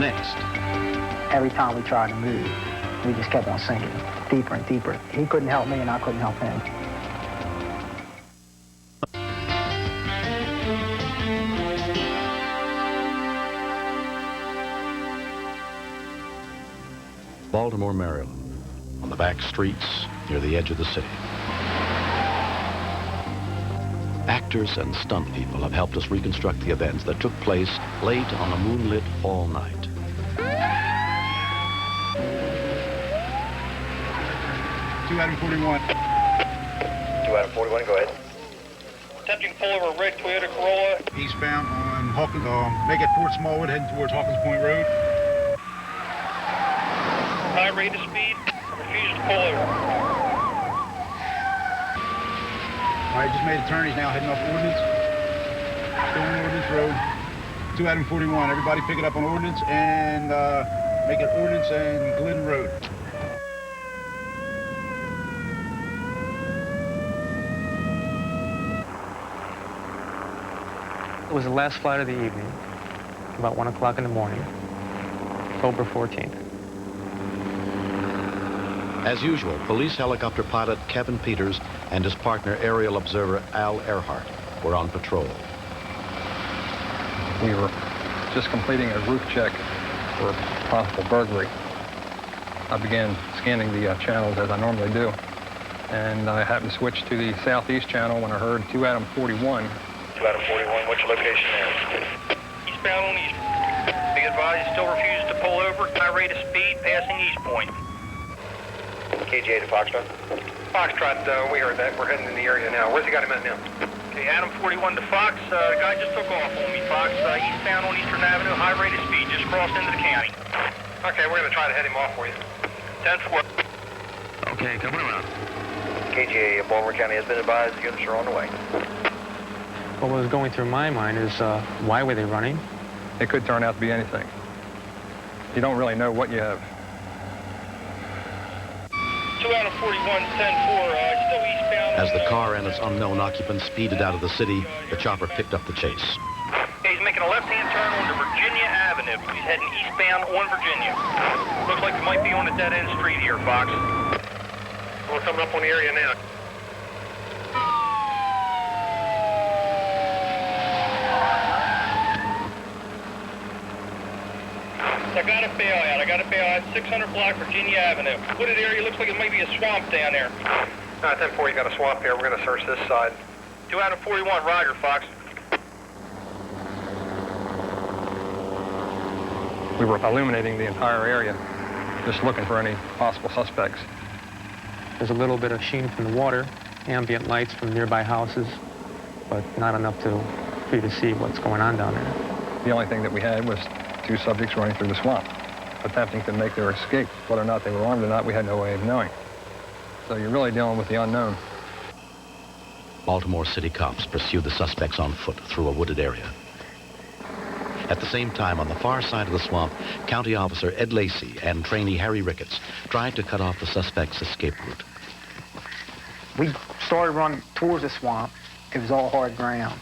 Next. Every time we tried to move, we just kept on sinking deeper and deeper. He couldn't help me and I couldn't help him. Baltimore, Maryland, on the back streets near the edge of the city. Actors and stunt people have helped us reconstruct the events that took place late on a moonlit fall night. Adam 41. 2 Adam 41, go ahead. Attempting to pull over a red Toyota Corolla. Eastbound on Hawkins, make it Fort Smallwood, heading towards Hawkins Point Road. High rate of speed, refused to pull over. All right, just made a turn. He's now heading off Ordnance. Still on Ordnance Road. 2 Adam 41. Everybody pick it up on Ordnance and make it Ordnance and Glidden Road. It was the last flight of the evening, about 1 o'clock in the morning, October 14th. As usual, police helicopter pilot Kevin Peters and his partner aerial observer Al Earhart were on patrol. We were just completing a roof check for possible burglary. I began scanning the channels as I normally do, and I happened to switch to the southeast channel when I heard 2 Adam 41. 2 Adam 41, what's your location there? Eastbound on East. Be advised, still refuses to pull over. High rate of speed, passing East Point. KGA to Foxtrot. Foxtrot, we heard that. We're heading in the area now. Where's he got him at now? Okay, Adam 41 to Fox. The guy just took off on me, Fox. Eastbound on Eastern Avenue, high rate of speed, just crossed into the county. Okay, we're going to try to head him off for you. 10-4. Okay, coming around. KGA, Baltimore County has been advised. The units are on the way. What was going through my mind is, why were they running? It could turn out to be anything. You don't really know what you have. 2 Adam 41, 10-4, still eastbound. As the car and its unknown occupant speeded out of the city, the chopper picked up the chase. Okay, he's making a left-hand turn onto Virginia Avenue. He's heading eastbound on Virginia. Looks like we might be on a dead-end street here, Fox. We're coming up on the area now. I got a bailout. I got a bailout. 600 block Virginia Avenue. Wooded area, looks like it might be a swamp down there. 10-4, you got a swamp here. We're going to search this side. 2 Adam 41, Roger, Fox. We were illuminating the entire area, just looking for any possible suspects. There's a little bit of sheen from the water, ambient lights from nearby houses, but not enough for you to see what's going on down there. The only thing that we had was 2 subjects running through the swamp, attempting to make their escape. Whether or not they were armed or not, we had no way of knowing. So you're really dealing with the unknown. Baltimore city cops pursued the suspects on foot through a wooded area. At the same time, on the far side of the swamp, County Officer Ed Lacey and trainee Harry Ricketts tried to cut off the suspect's escape route. We started running towards the swamp. It was all hard ground.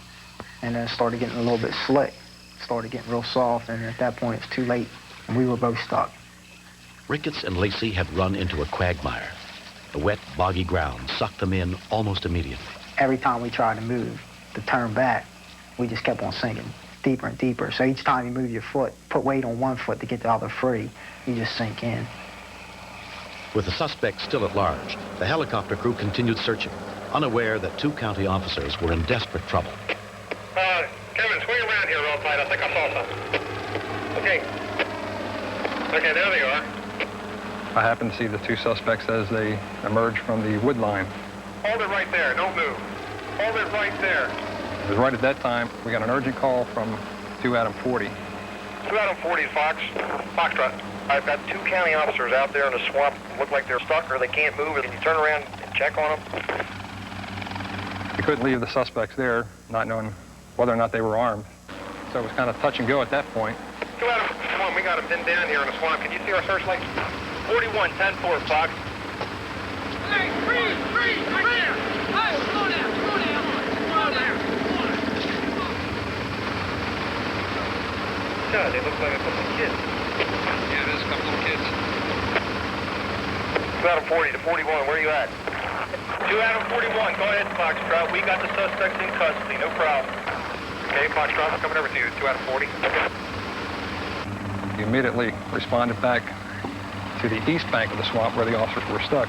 And then it started getting a little bit slick. Started getting real soft, and at that point, it's too late. And we were both stuck. Ricketts and Lacey had run into a quagmire. The wet, boggy ground sucked them in almost immediately. Every time we tried to move, to turn back, we just kept on sinking deeper and deeper. So each time you move your foot, put weight on one foot to get the other free, you just sink in. With the suspect still at large, the helicopter crew continued searching, unaware that 2 county officers were in desperate trouble. Kevin, swing around here real tight. I think I saw something. Okay. Okay, there they are. I happened to see the 2 suspects as they emerged from the wood line. Hold it right there. Don't move. Hold it right there. It was right at that time we got an urgent call from 2 Adam 40. 2 Adam 40, Foxtrot. I've got 2 county officers out there in the swamp. Look like they're stuck or they can't move. Can you turn around and check on them? We couldn't leave the suspects there, not knowing whether or not they were armed. So it was kind of touch and go at that point. 2 Adam, come on, we got them pinned down here in the swamp. Can you see our searchlight? 41, 10-4, Fox. Hey, freeze, right there. Hey, slow down. God, they look like a couple of kids. out of 40 to 41, where are you at? 2 out of 41, go ahead, Foxtrot. We got the suspects in custody, no problem. Okay, Foxtrot, I'm coming over to you, 2 out of 40. We immediately responded back to the east bank of the swamp where the officers were stuck.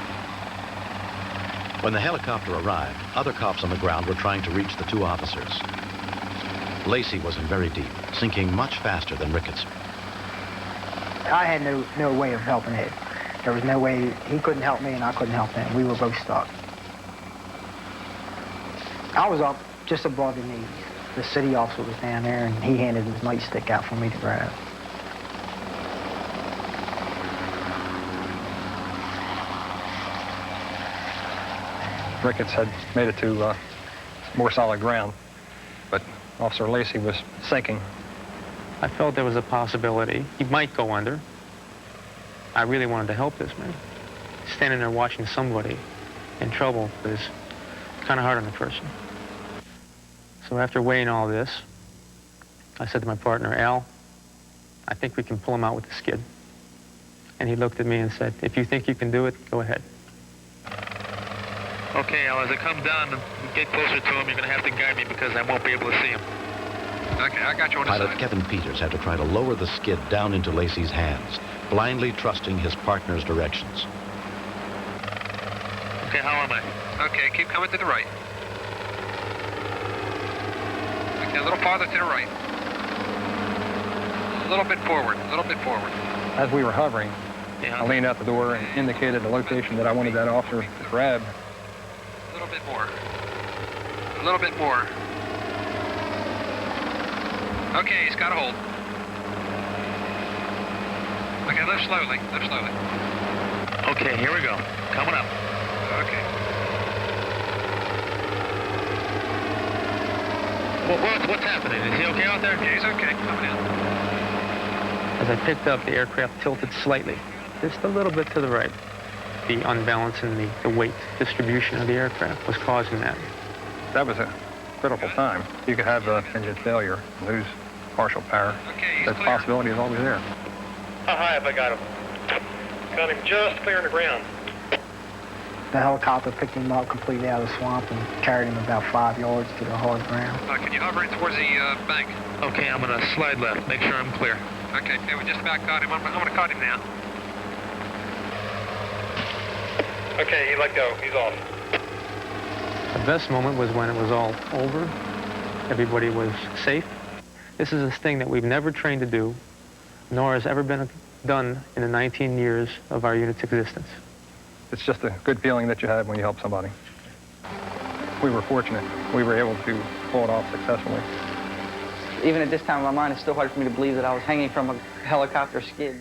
When the helicopter arrived, other cops on the ground were trying to reach the two officers. Lacey was in very deep, sinking much faster than Ricketts. I had no way of helping Ed. There was no way, he couldn't help me and I couldn't help him. We were both stuck. I was up just above the knees. The city officer was down there and he handed his nightstick out for me to grab. Ricketts had made it to more solid ground, but Officer Lacey was sinking. I felt there was a possibility he might go under. I really wanted to help this man. Standing there watching somebody in trouble is kind of hard on a person. So after weighing all this, I said to my partner, Al, I think we can pull him out with the skid. And he looked at me and said, if you think you can do it, go ahead. Okay, Al, as I come down and get closer to him, you're going to have to guide me because I won't be able to see him. Okay, I got you on the Pilot side. Kevin Peters had to try to lower the skid down into Lacey's hands, blindly trusting his partner's directions. Okay, how am I? Okay, keep coming to the right. Okay, a little farther to the right. A little bit forward, a little bit forward. As we were hovering, Yeah. I leaned out the door and indicated the location that I wanted that officer to grab. A little bit more. A little bit more. Okay, he's got a hold. Okay, lift slowly, lift slowly. Okay, here we go. Coming up. Okay. What's happening? Is he okay out there? Yeah, he's okay, coming in. As I picked up, the aircraft tilted slightly, just a little bit to the right. The unbalance in the weight distribution of the aircraft was causing that. That was a critical time. You could have engine failure, lose partial power. Okay, he's That clear. possibility is always there. How high have I got him? Got him just clearing the ground. The helicopter picked him up completely out of the swamp and carried him about 5 yards to the hard ground. Can you hover in towards the bank? Okay, I'm going to slide left. Make sure I'm clear. Okay, we just about caught him. I'm going to cut him now. Okay, he let go. He's off. The best moment was when it was all over. Everybody was safe. This is a thing that we've never trained to do, nor has ever been done in the 19 years of our unit's existence. It's just a good feeling that you have when you help somebody. We were fortunate. We were able to pull it off successfully. Even at this time in my mind, it's still hard for me to believe that I was hanging from a helicopter skid.